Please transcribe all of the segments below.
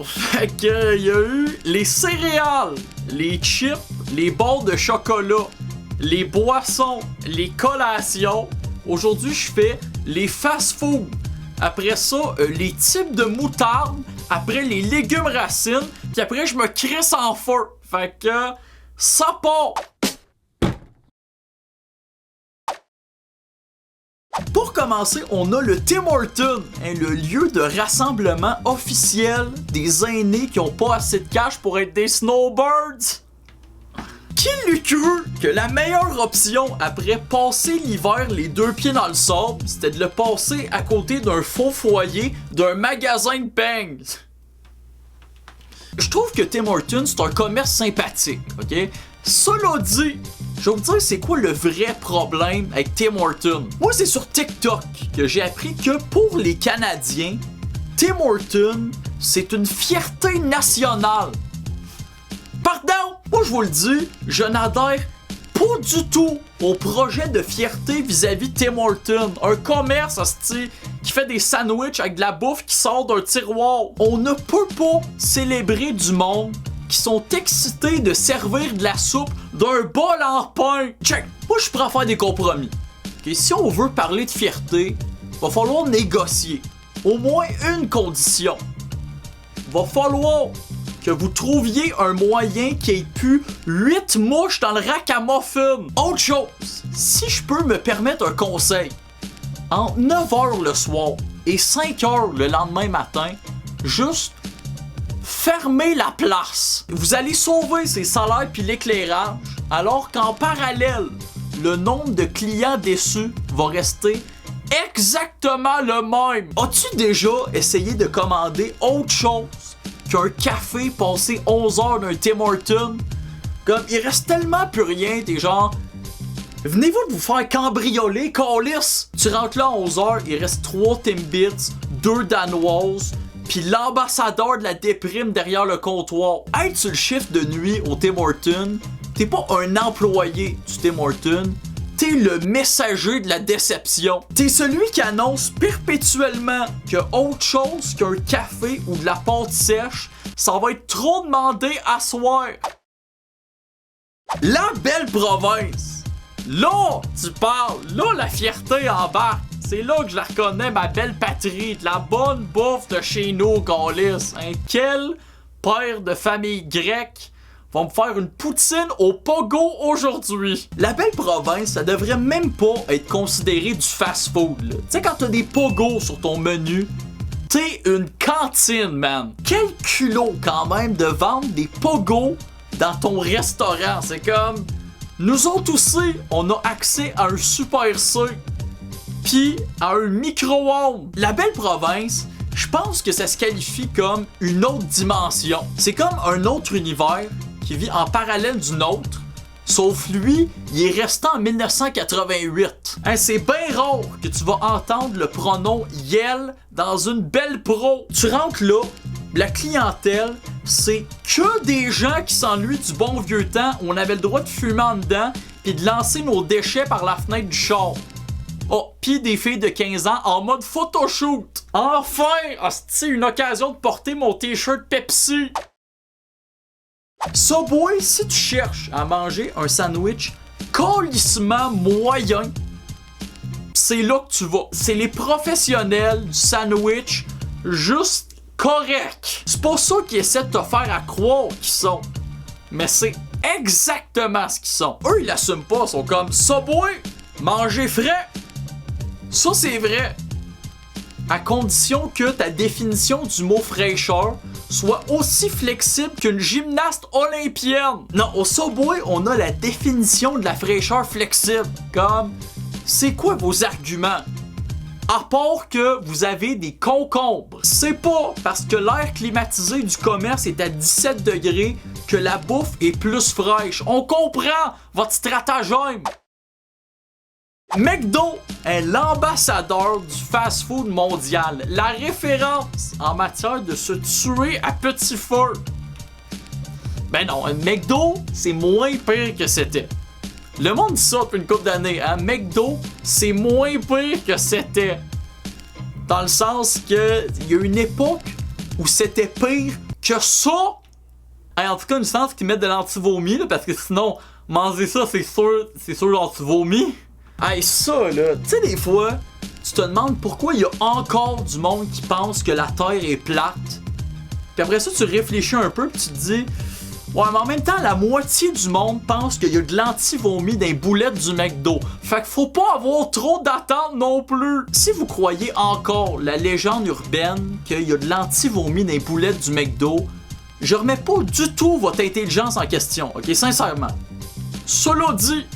fait que y a eu les céréales, les chips, les barres de chocolat, les boissons, les collations. Aujourd'hui, je fais les fast-food. Après ça, les types de moutarde. Après, les légumes racines. Puis après, je me crisse en feu. Fait que ça part. Pour commencer, on a le Tim Hortons, le lieu de rassemblement officiel des aînés qui ont pas assez de cash pour être des snowbirds. Qui l'eût cru que la meilleure option après passer l'hiver les deux pieds dans le sable, c'était de le passer à côté d'un faux foyer d'un magasin de beignes? Je trouve que Tim Hortons, c'est un commerce sympathique, ok? Cela dit, je vais vous dire c'est quoi le vrai problème avec Tim Hortons. Moi, c'est sur TikTok que j'ai appris que pour les Canadiens, Tim Hortons, c'est une fierté nationale. Pardon, moi je vous le dis, je n'adhère pas du tout au projet de fierté vis-à-vis de Tim Hortons. Un commerce, hostie, qui fait des sandwichs avec de la bouffe qui sort d'un tiroir. On ne peut pas célébrer du monde qui sont excités de servir de la soupe d'un bol en pain. Check! Moi, je prends faire des compromis. Et si on veut parler de fierté, va falloir négocier. Au moins une condition. Va falloir que vous trouviez un moyen qu'il n'y ait plus 8 mouches dans le rack à muffins. Autre chose, si je peux me permettre un conseil, entre 9h le soir et 5h le lendemain matin, juste fermez la place. Vous allez sauver ces salaires puis l'éclairage, alors qu'en parallèle, le nombre de clients déçus va rester exactement le même. As-tu déjà essayé de commander autre chose qu'un café passé 11 heures d'un Tim Hortons? Comme, il reste tellement plus rien, t'es genre... Venez-vous de vous faire cambrioler, câlisse? Tu rentres là à 11 heures, il reste 3 Timbits, 2 danoises, pis l'ambassadeur de la déprime derrière le comptoir. Être sur le chiffre de nuit au Tim Hortons, t'es pas un employé du Tim Hortons, t'es le messager de la déception. T'es celui qui annonce perpétuellement que autre chose qu'un café ou de la pâte sèche, ça va être trop demandé à soir. La belle province. Là, tu parles. Là, la fierté embarque. C'est là que je la reconnais, ma belle patrie. De la bonne bouffe de chez nous, câlisse. Quel père de famille grecque va me faire une poutine au pogo aujourd'hui? La belle province, ça devrait même pas être considéré du fast-food. Tu sais, quand t'as des pogos sur ton menu, t'es une cantine, man. Quel culot, quand même, de vendre des pogos dans ton restaurant. C'est comme... Nous autres aussi, on a accès à un Super C, pis à un micro-ondes. La belle province, je pense que ça se qualifie comme une autre dimension. C'est comme un autre univers qui vit en parallèle du nôtre, sauf lui, il est resté en 1988. C'est bien rare que tu vas entendre le pronom « yel » dans une belle pro. Tu rentres là, la clientèle, c'est que des gens qui s'ennuient du bon vieux temps où on avait le droit de fumer en dedans pis de lancer nos déchets par la fenêtre du char. Oh, pis des filles de 15 ans en mode photoshoot. Enfin, hostie, une occasion de porter mon t-shirt Pepsi. Subway, si tu cherches à manger un sandwich calissement moyen, c'est là que tu vas. C'est les professionnels du sandwich juste correct. C'est pas ça qu'ils essaient de te faire à croire qu'ils sont. Mais c'est exactement ce qu'ils sont. Eux, ils l'assument pas. Ils sont comme Subway, manger frais. Ça, c'est vrai. À condition que ta définition du mot fraîcheur soit aussi flexible qu'une gymnaste olympienne. Non, au Subway, on a la définition de la fraîcheur flexible. Comme, c'est quoi vos arguments? À part que vous avez des concombres. C'est pas parce que l'air climatisé du commerce est à 17 degrés que la bouffe est plus fraîche. On comprend votre stratagème. McDo est l'ambassadeur du fast-food mondial, la référence en matière de se tuer à petit feu. Ben non, McDo, c'est moins pire que c'était. Le monde dit ça depuis une couple d'années, hein? McDo, c'est moins pire que c'était. Dans le sens que il y a une époque où c'était pire que ça, hey, en tout cas, une chance qu'ils mettent de l'anti-vomi, là, parce que sinon, manger ça, c'est sûr l'anti-vomi. Hey, ça, là, tu sais, des fois, tu te demandes pourquoi il y a encore du monde qui pense que la Terre est plate. Puis après ça, tu réfléchis un peu, puis tu te dis, ouais, mais en même temps, la moitié du monde pense qu'il y a de l'anti-vomi dans les boulettes du McDo. Fait que faut pas avoir trop d'attente non plus. Si vous croyez encore la légende urbaine qu'il y a de l'anti-vomi dans les boulettes du McDo, je remets pas du tout votre intelligence en question, ok, sincèrement. Cela dit,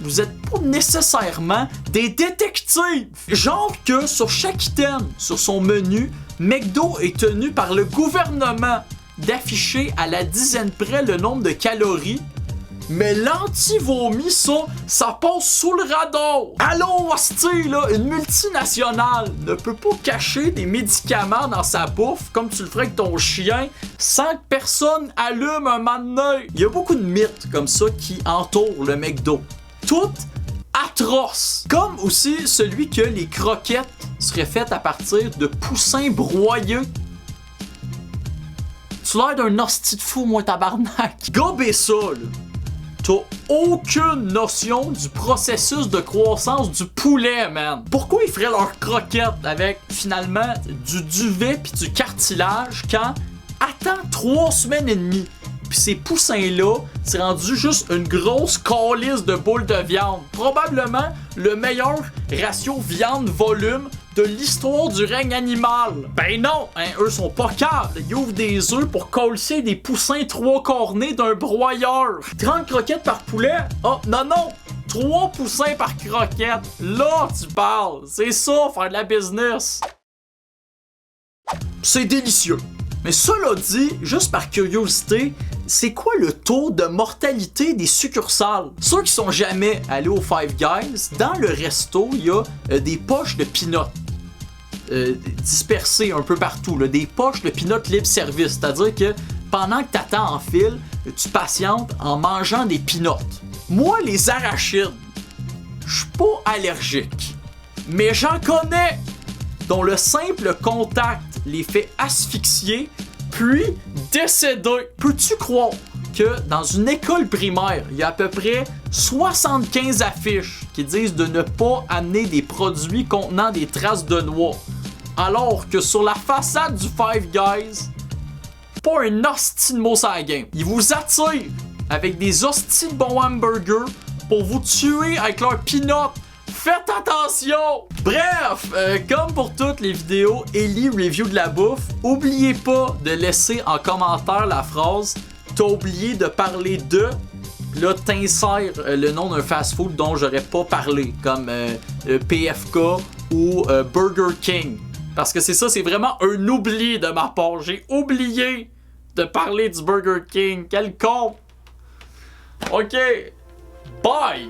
vous êtes pas nécessairement des détectives. Genre que sur chaque item, sur son menu, McDo est tenu par le gouvernement d'afficher à la dizaine près le nombre de calories. Mais l'anti-vomi, ça passe sous le radar. Allô, hostie, là, une multinationale ne peut pas cacher des médicaments dans sa bouffe comme tu le ferais avec ton chien sans que personne allume un moment donné. Il y a beaucoup de mythes comme ça qui entourent le McDo. Toutes atroces. Comme aussi celui que les croquettes seraient faites à partir de poussins broyés. Tu l'air d'un hostie de fou, moi, tabarnak. Gobez ça, là. T'as aucune notion du processus de croissance du poulet, man. Pourquoi ils feraient leurs croquettes avec, finalement, du duvet pis du cartilage quand attends 3 semaines et demie? Pis ces poussins-là, c'est rendu juste une grosse calice de boules de viande. Probablement le meilleur ratio viande-volume de l'histoire du règne animal. Ben non, hein, eux sont pas capables. Ils ouvrent des œufs pour coller des poussins 3 cornés d'un broyeur. 30 croquettes par poulet? Oh, non! 3 poussins par croquette. Là, tu parles. C'est ça, faire de la business. C'est délicieux. Mais cela dit, juste par curiosité, c'est quoi le taux de mortalité des succursales? Ceux qui sont jamais allés au Five Guys, dans le resto, il y a des poches de peanuts dispersées un peu partout, là, des poches de peanuts libre-service. C'est-à-dire que pendant que t'attends en file, tu patientes en mangeant des peanuts. Moi, les arachides, je suis pas allergique, mais j'en connais dont le simple contact les fait asphyxier, puis décéder. Peux-tu croire que dans une école primaire, il y a à peu près 75 affiches qui disent de ne pas amener des produits contenant des traces de noix, alors que sur la façade du Five Guys, pas un hostie de mot sur la game. Ils vous attirent avec des hosties de bons hamburgers pour vous tuer avec leurs peanuts. Faites attention! Bref, comme pour toutes les vidéos Ellie Review de la bouffe, oubliez pas de laisser en commentaire la phrase « T'as oublié de parler de », là t'insères le nom d'un fast-food dont j'aurais pas parlé, comme PFK ou Burger King. Parce que c'est ça, c'est vraiment un oubli de ma part. J'ai oublié de parler du Burger King. Quel con! Ok, bye!